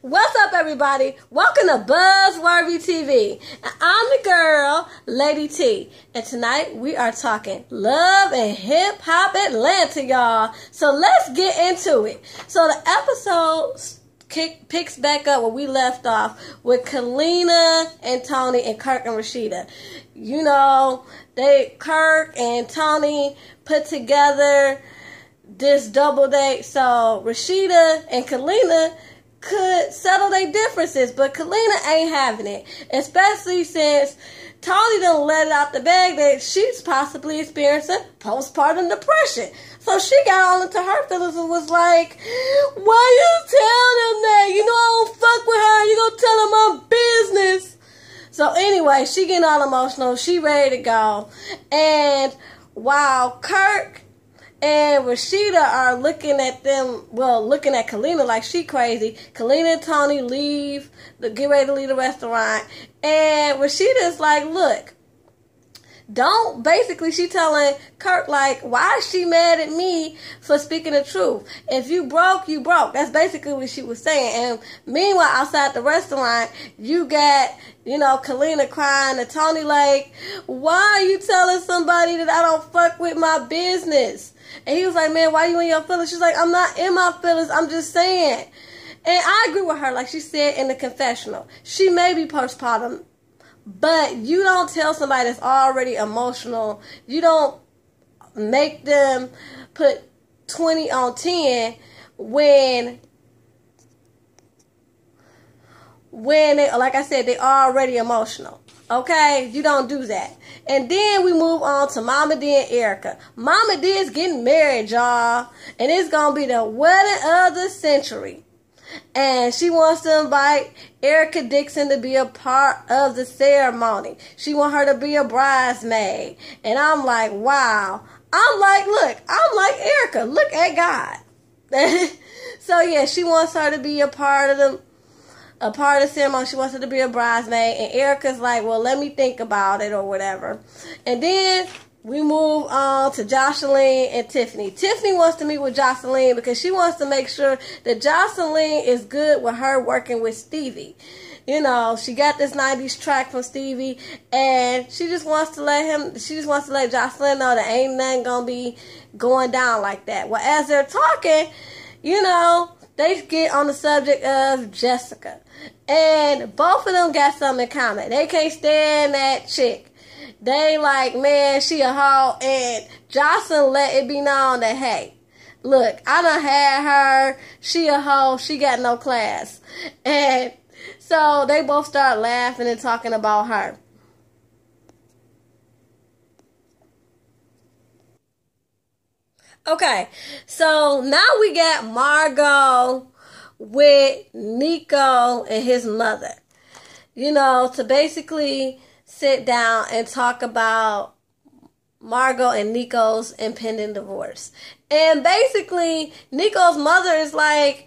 What's up, everybody? Welcome to Buzzworthy TV. I'm the girl, Lady T. And tonight we are talking love and hip hop Atlanta, y'all. So let's get into it. So the episode picks back up where we left off with Kalina and Tony and Kirk and Rashida. You know, Kirk and Tony put together this double date so Rashida and Kalina could settle their differences, but Kalina ain't having it, especially since Tony done let it out the bag that she's possibly experiencing postpartum depression. So she got all into her feelings and was like, why you tell them that? You know I don't fuck with her. You gonna tell them my business. So anyway, she getting all emotional. She ready to go. And while Kirk and Rashida are looking at Kalina like she crazy. Kalina and Tony get ready to leave the restaurant. And Rashida's like, look, she telling Kirk, like, why is she mad at me for speaking the truth? If you broke, you broke. That's basically what she was saying. And meanwhile, outside the restaurant, you got, Kalina crying to Tony like, why are you telling somebody that I don't fuck with my business? And he was like, man, why you in your feelings? She's like, I'm not in my feelings. I'm just saying. And I agree with her. Like she said in the confessional, she may be postpartum, but you don't tell somebody that's already emotional. You don't make them put 20 on 10 when they, like I said, they're already emotional. Okay, you don't do that. And then we move on to Momma Dee and Erica. Momma Dee is getting married, y'all. And it's going to be the wedding of the century. And she wants to invite Erica Dixon to be a part of the ceremony. She wants her to be a bridesmaid. And I'm like, wow. I'm like Erica. Look at God. So yeah, she wants her to be a part of the ceremony. She wants her to be a bridesmaid. And Erica's like, well, let me think about it or whatever. And then we move on to Jocelyn and Tiffany. Tiffany wants to meet with Jocelyn because she wants to make sure that Jocelyn is good with her working with Stevie. She got this 90s track from Stevie, and she just wants to let Jocelyn know that ain't nothing gonna be going down like that. Well, as they're talking, they get on the subject of Jessica. And both of them got something in common. They can't stand that chick. They like, man, she a hoe. And Jocelyn let it be known that, hey, look, I done had her. She a hoe. She got no class. And so they both start laughing and talking about her. Okay, so now we got Margo with Niko and his mother, to basically sit down and talk about Margo and Niko's impending divorce. And basically, Niko's mother is like,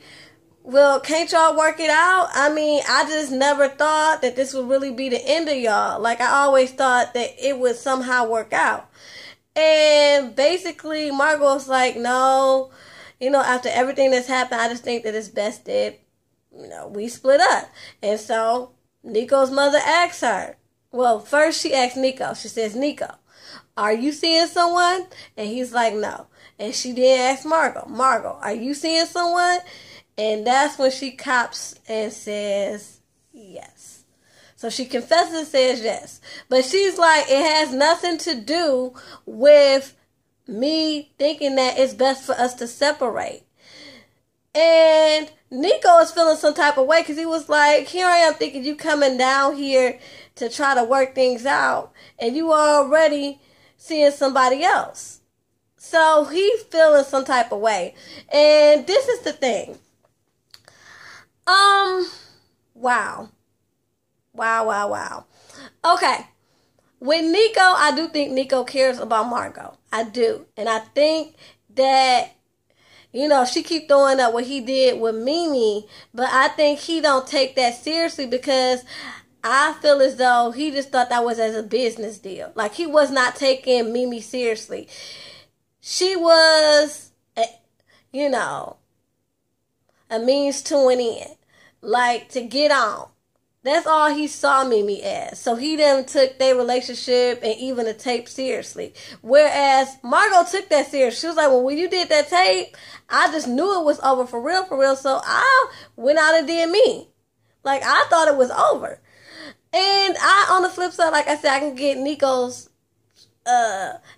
well, can't y'all work it out? I mean, I just never thought that this would really be the end of y'all. Like, I always thought that it would somehow work out. And basically, Margo's like, no, after everything that's happened, I just think that it's best that, we split up. And so Niko's mother asks her. Well, first she asks Niko. She says, Niko, are you seeing someone? And he's like, no. And she then asks Margo, are you seeing someone? And that's when she cops and says yes. So she confesses and says yes. But she's like, it has nothing to do with me thinking that it's best for us to separate. And Niko is feeling some type of way because he was like, here I am thinking you coming down here to try to work things out. And you are seeing somebody else. So he's feeling some type of way. And this is the thing. Wow. Okay. With Niko, I do think Niko cares about Margo. I do. And I think that, she keep throwing up what he did with Mimi, but I think he don't take that seriously because I feel as though he just thought that was as a business deal. Like, he was not taking Mimi seriously. She was, a means to an end. like to get on. That's all he saw Mimi as. So he then took their relationship and even the tape seriously. Whereas Margo took that serious. She was like, well, when you did that tape, I just knew it was over for real. So I went out and did me. Like, I thought it was over. And on the flip side, like I said, I can get Niko's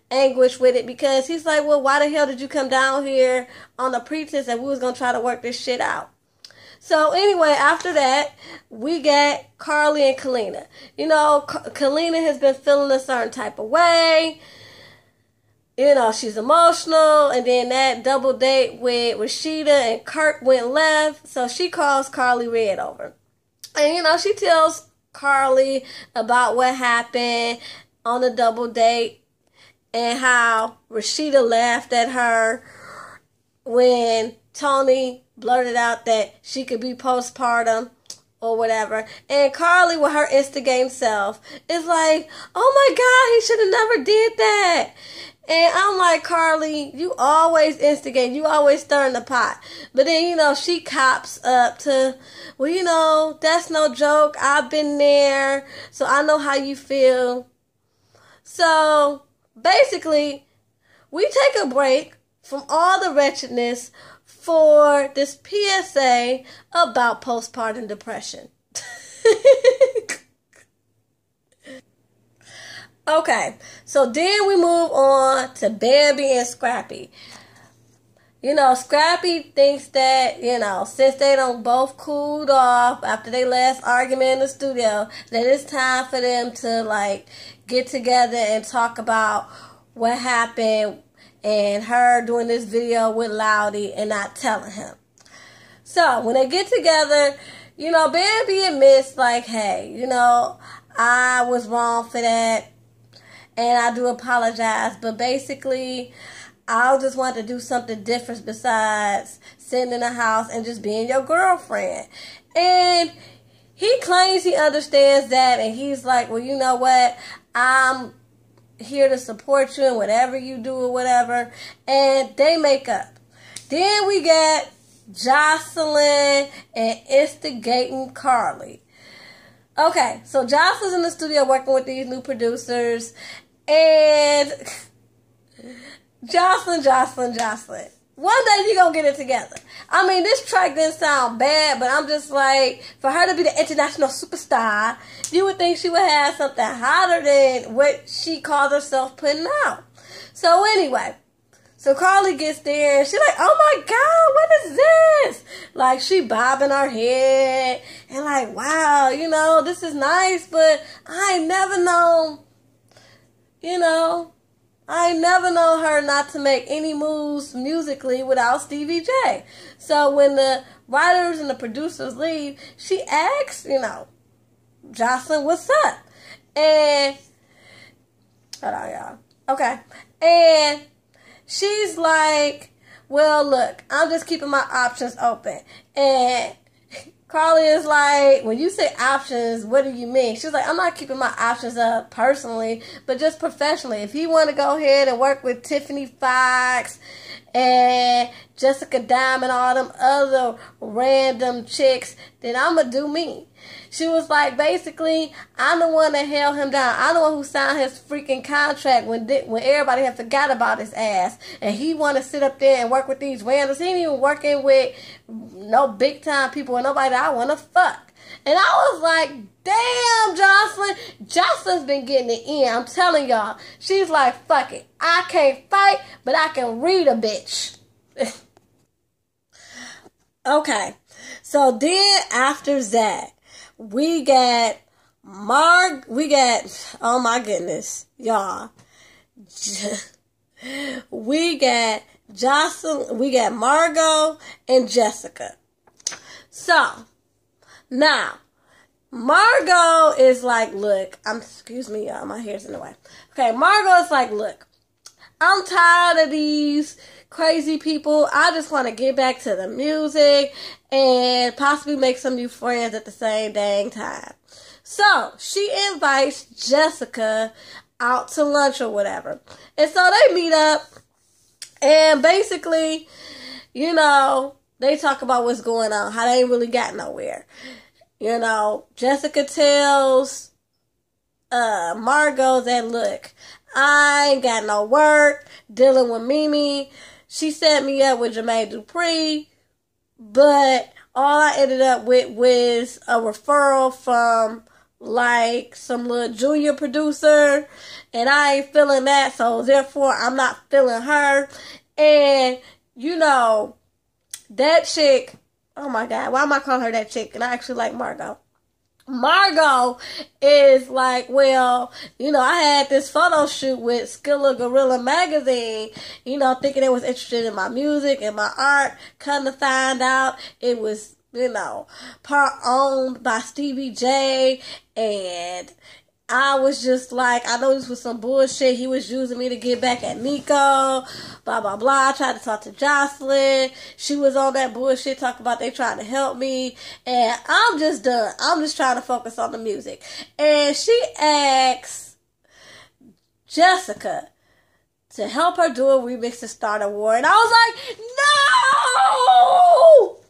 anguish with it, because he's like, well, why the hell did you come down here on the pretense that we was going to try to work this shit out? So anyway, after that, we got Carly and Kalina. You know, Kalina has been feeling a certain type of way. You know, she's emotional. And then that double date with Rashida and Kirk went left. So she calls Carly Red over. And, you know, she tells Carly about what happened on the double date and how Rashida laughed at her when Tony blurted out that she could be postpartum or whatever. And Carly, with her instigating self, is like, oh my God, he should have never did that. And I'm like, Carly, you always instigate. You always stirring the pot. But then, you know, she cops up to, well, you know, that's no joke. I've been there, so I know how you feel. So basically, we take a break from all the wretchedness for this PSA about postpartum depression. Okay, so then we move on to Bambi and Scrappy. You know, Scrappy thinks that, you know, since they done both cooled off after their last argument in the studio, that it's time for them to, like, get together and talk about what happened and her doing this video with Loudy and not telling him. So, when they get together, you know, Bambi admits, like, hey, you know, I was wrong for that. And I do apologize, but basically, I just want to do something different besides sitting in the house and just being your girlfriend. And he claims he understands that, and he's like, well, you know what? I'm here to support you in whatever you do or whatever. And they make up. Then we got Jocelyn and instigating Carly. Okay, so Jocelyn's in the studio working with these new producers. And Jocelyn. One day you're going to get it together. I mean, this track didn't sound bad, but I'm just like, for her to be the international superstar, you would think she would have something hotter than what she calls herself putting out. So anyway, so Carly gets there and she's like, oh my God, what is this? Like, she bobbing her head and like, wow, you know, this is nice, but I ain't never known, you know, I ain't never known her not to make any moves musically without Stevie J. So when the writers and the producers leave, she asks, you know, Jocelyn, what's up? And, hold on, y'all. Okay. And she's like, well, look, I'm just keeping my options open. And Carly is like, when you say options, what do you mean? She's like, I'm not keeping my options up personally, but just professionally. If he want to go ahead and work with Tiffany Fox and Jessica Diamond, all them other random chicks, then I'm going to do me. She was like, basically, I'm the one that held him down. I'm the one who signed his freaking contract when everybody had forgot about his ass. And he want to sit up there and work with these randoms. He ain't even working with no big time people and nobody that I want to fuck. And I was like, damn, Jocelyn. Jocelyn's been getting it in. I'm telling y'all. She's like, fuck it. I can't fight, but I can read a bitch. Okay. So then after that, we got oh my goodness, y'all. We got Jocelyn, we got Margo and Jessica. So, now, Margo is like, look, excuse me, y'all, my hair's in the way. Okay, Margo is like, look, I'm tired of these crazy people. I just want to get back to the music and possibly make some new friends at the same dang time. So she invites Jessica out to lunch or whatever. And so they meet up and basically, you know, they talk about what's going on, how they ain't really got nowhere. You know, Jessica tells Margo that, look, I ain't got no work dealing with Mimi. She set me up with Jermaine Dupri, but all I ended up with was a referral from like some little junior producer, and I ain't feeling that, so therefore I'm not feeling her. And you know, that chick, oh my God, why am I calling her that chick? And I actually like Margo. Margo is like, well, you know, I had this photo shoot with Skilla Gorilla magazine, you know, thinking it was interested in my music and my art. Come to find out it was, you know, part owned by Stevie J, and I was just like, I know this was some bullshit. He was using me to get back at Niko, blah, blah, blah. I tried to talk to Jocelyn. She was on that bullshit, talking about they trying to help me. And I'm just done. I'm just trying to focus on the music. And she asked Jessica to help her do a remix to Start a War. And I was like, no!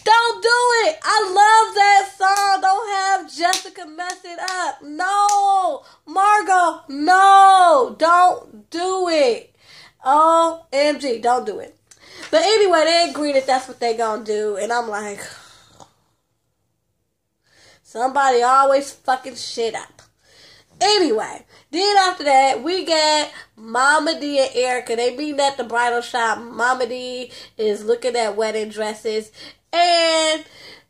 Don't do it. I love that song. Don't have Jessica mess it up. No. Margo, no. Don't do it. OMG, don't do it. But anyway, they agree that that's what they gonna do. And I'm like, somebody always fucking shit up. Anyway, then after that, we got Momma Dee and Erica. They meeting at the bridal shop. Momma Dee is looking at wedding dresses. And,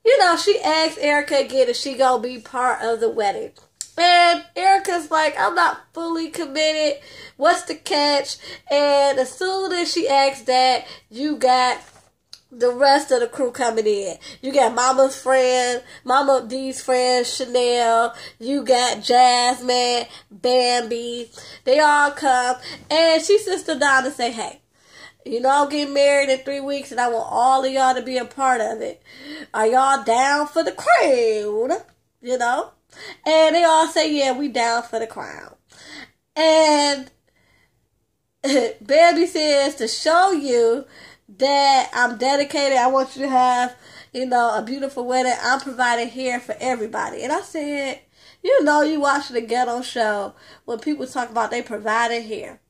you know, she asked Erica again if she gonna be part of the wedding. And Erica's like, I'm not fully committed. What's the catch? And as soon as she asked that, you got the rest of the crew coming in. You got Mama's friend, Momma Dee's friend, Chanel. You got Jasmine, Bambi. They all come. And she sits them down and say, hey, you know, I'm getting married in 3 weeks, and I want all of y'all to be a part of it. Are y'all down for the crown? You know? And they all say, yeah, we down for the crown. And Bambi says, to show you that I'm dedicated, I want you to have, you know, a beautiful wedding. I'm providing hair for everybody. And I said, you know, you watching the ghetto show when people talk about they providing hair.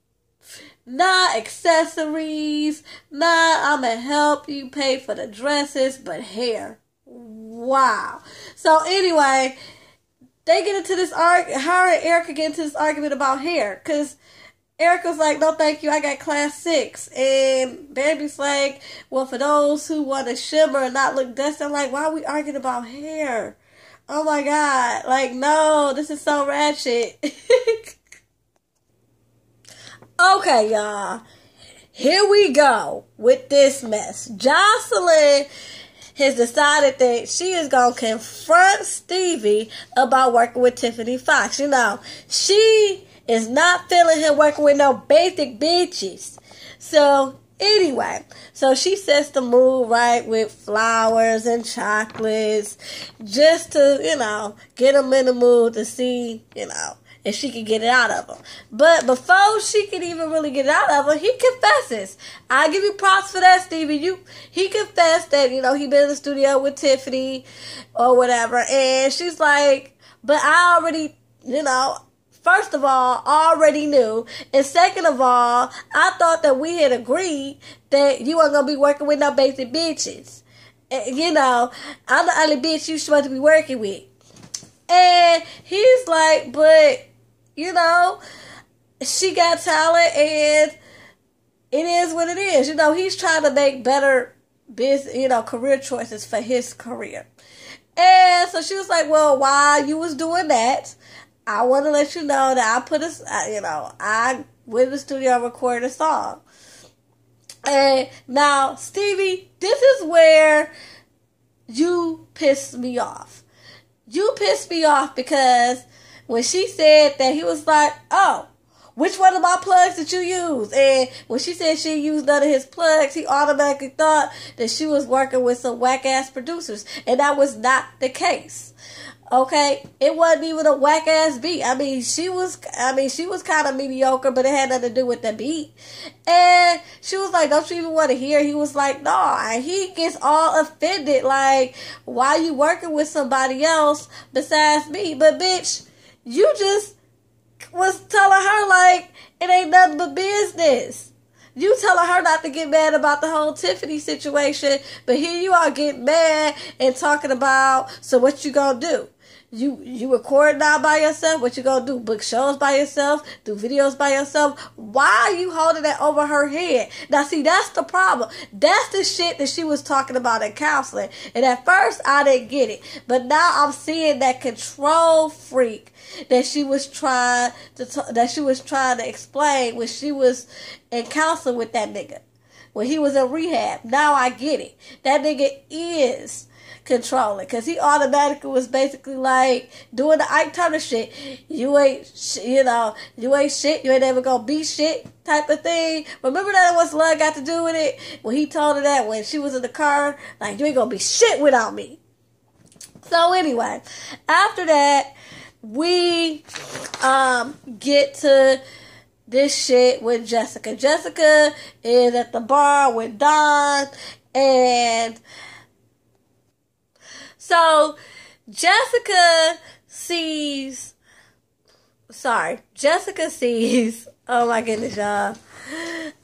Nah, accessories. Nah, I'm going to help you pay for the dresses, but hair. Wow. So anyway, they get into this argument. Her and Erica get into this argument about hair. Because Erica's like, no thank you, I got class 6. And Baby's like, well, for those who want to shimmer and not look dusty, I'm like, why are we arguing about hair? Oh my God. Like, no, this is so ratchet. Okay, y'all. Here we go with this mess. Jocelyn has decided that she is going to confront Stevie about working with Tiffany Fox. You know, she is not feeling him working with no basic bitches. So, anyway, so she sets the mood right with flowers and chocolates just to, you know, get him in the mood to see, you know, if she could get it out of him. But before she could even really get it out of him, he confesses. I give you props for that, Stevie. He confessed that, you know, he been in the studio with Tiffany or whatever. And she's like, but I already, you know, first of all, already knew. And second of all, I thought that we had agreed that you weren't going to be working with no basic bitches. And, you know, I'm the only bitch you supposed to be working with. And he's like, but, you know, she got talent and it is what it is. You know, he's trying to make better business, you know, career choices for his career. And so she was like, well, while you was doing that, I want to let you know that I went to the studio and recorded a song. And now, Stevie, this is where you pissed me off. You pissed me off because when she said that, he was like, oh, which one of my plugs did you use? And when she said she used none of his plugs, he automatically thought that she was working with some whack-ass producers. And that was not the case. Okay, it wasn't even a whack ass beat. She was kind of mediocre, but it had nothing to do with the beat. And she was like, "Don't you even want to hear?" He was like, "No." And he gets all offended, like, "Why you working with somebody else besides me?" But bitch, you just was telling her like it ain't nothing but business. You telling her not to get mad about the whole Tiffany situation, but here you are getting mad and talking about, so what you gonna do? You record now by yourself? What you gonna do? Book shows by yourself? Do videos by yourself? Why are you holding that over her head? Now see, that's the problem. That's the shit that she was talking about in counseling. And at first I didn't get it. But now I'm seeing that control freak that she was trying to explain when she was in counseling with that nigga. When he was in rehab. Now I get it. That nigga is controlling, because he automatically was basically like doing the Ike Turner shit. You ain't shit, you ain't ever gonna be shit type of thing. Remember that what's love got to do with it? When he told her that when she was in the car, like, you ain't gonna be shit without me. So anyway, after that, we get to this shit with Jessica. Jessica is at the bar with Don, and so Jessica sees, oh my goodness, y'all.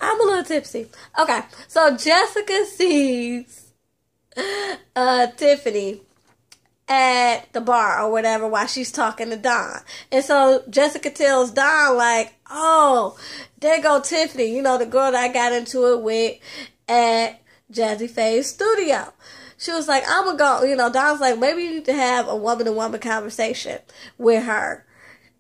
I'm a little tipsy. Okay, so Jessica sees Tiffany at the bar or whatever while she's talking to Don. And so Jessica tells Don, like, "Oh, there go Tiffany, the girl that I got into it with at Jazzy Faye's studio." She was like, "I'm going to go," Don's like, "Maybe you need to have a woman-to-woman conversation with her."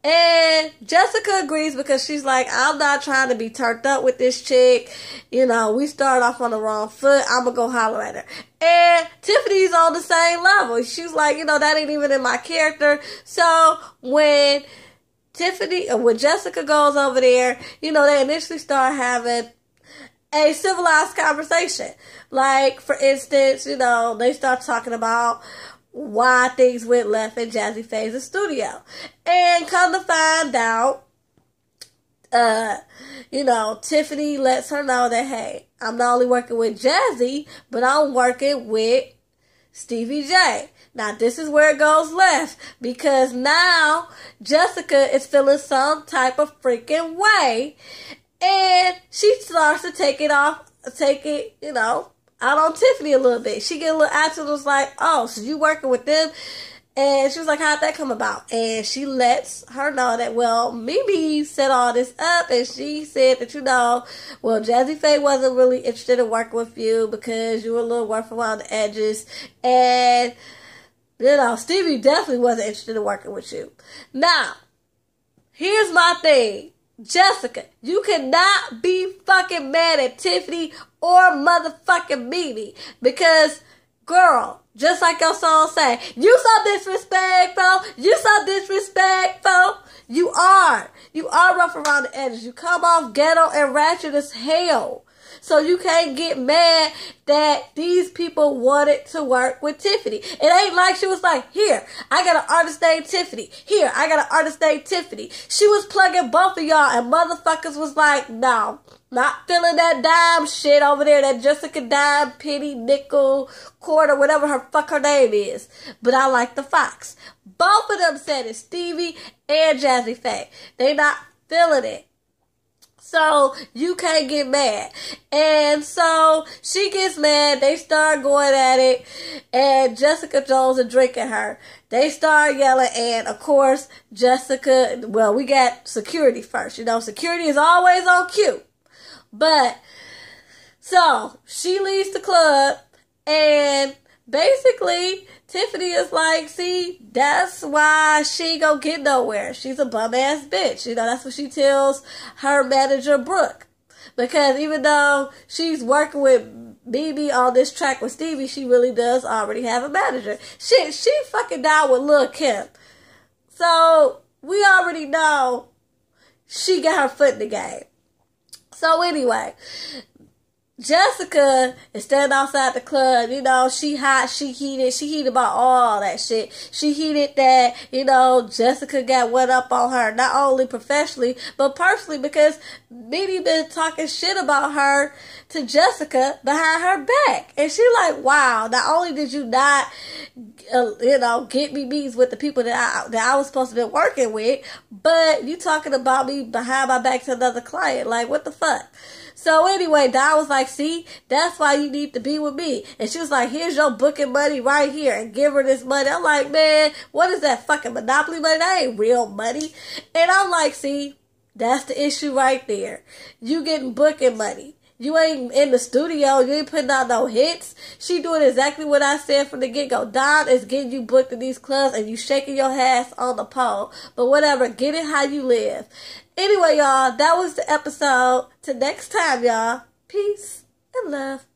And Jessica agrees because she's like, "I'm not trying to be turned up with this chick. We started off on the wrong foot. I'm going to go holler at her." And Tiffany's on the same level. She's like, that ain't even in my character. So when Jessica goes over there, they initially start having a civilized conversation. Like, for instance, they start talking about why things went left in Jazzy Faye's studio. And come to find out, Tiffany lets her know that, hey, I'm not only working with Jazzy, but I'm working with Stevie J. Now, this is where it goes left, because now Jessica is feeling some type of freaking way, and she starts to take it, out on Tiffany a little bit. She get a little attitude, was like, "Oh, so you working with them?" And she was like, "How'd that come about?" And she lets her know that, well, Mimi set all this up, and she said that, well, Jazzy Faye wasn't really interested in working with you because you were a little rough around the edges. And, Stevie definitely wasn't interested in working with you. Now, here's my thing. Jessica, you cannot be fucking mad at Tiffany or motherfucking Mimi, because, girl, just like your song say, you so disrespectful. You are rough around the edges. You come off ghetto and ratchet as hell. So you can't get mad that these people wanted to work with Tiffany. It ain't like she was like, "Here, I got an artist named Tiffany. Here, I got an artist named Tiffany." She was plugging both of y'all, and motherfuckers was like, "No, not feeling that dime shit over there, that Jessica dime, penny, nickel, quarter, whatever her name is. But I like the Fox." Both of them said it, Stevie and Jazzy Faye. They not feeling it. So you can't get mad. And so she gets mad. They start going at it. And Jessica Jones are drinking her. They start yelling. And of course, Jessica, well, we got security first. Security is always on cue. But, so she leaves the club. And basically, Tiffany is like, see, that's why she ain't gonna get nowhere. She's a bum-ass bitch. That's what she tells her manager, Brooke. Because even though she's working with BB on this track with Stevie, she really does already have a manager. Shit, she fucking down with Lil' Kim. So, we already know she got her foot in the game. So anyway, Jessica is standing outside the club, you know, she hot, she heated about all that shit. She heated that, you know, Jessica got wet up on her, not only professionally, but personally, because Minnie been talking shit about her to Jessica behind her back. And she like, wow, not only did you not, you know, get me meetings with the people that I was supposed to be working with, but you talking about me behind my back to another client. Like, what the fuck? So anyway, Di was like, see, that's why you need to be with me. And she was like, here's your booking money right here, and give her this money. I'm like, man, what is that, fucking Monopoly money? That ain't real money. And I'm like, see, that's the issue right there. You getting booking money. You ain't in the studio. You ain't putting out no hits. She doing exactly what I said from the get-go. Don is getting you booked in these clubs and you shaking your ass on the pole. But whatever, get it how you live. Anyway, y'all, that was the episode. Till next time, y'all. Peace and love.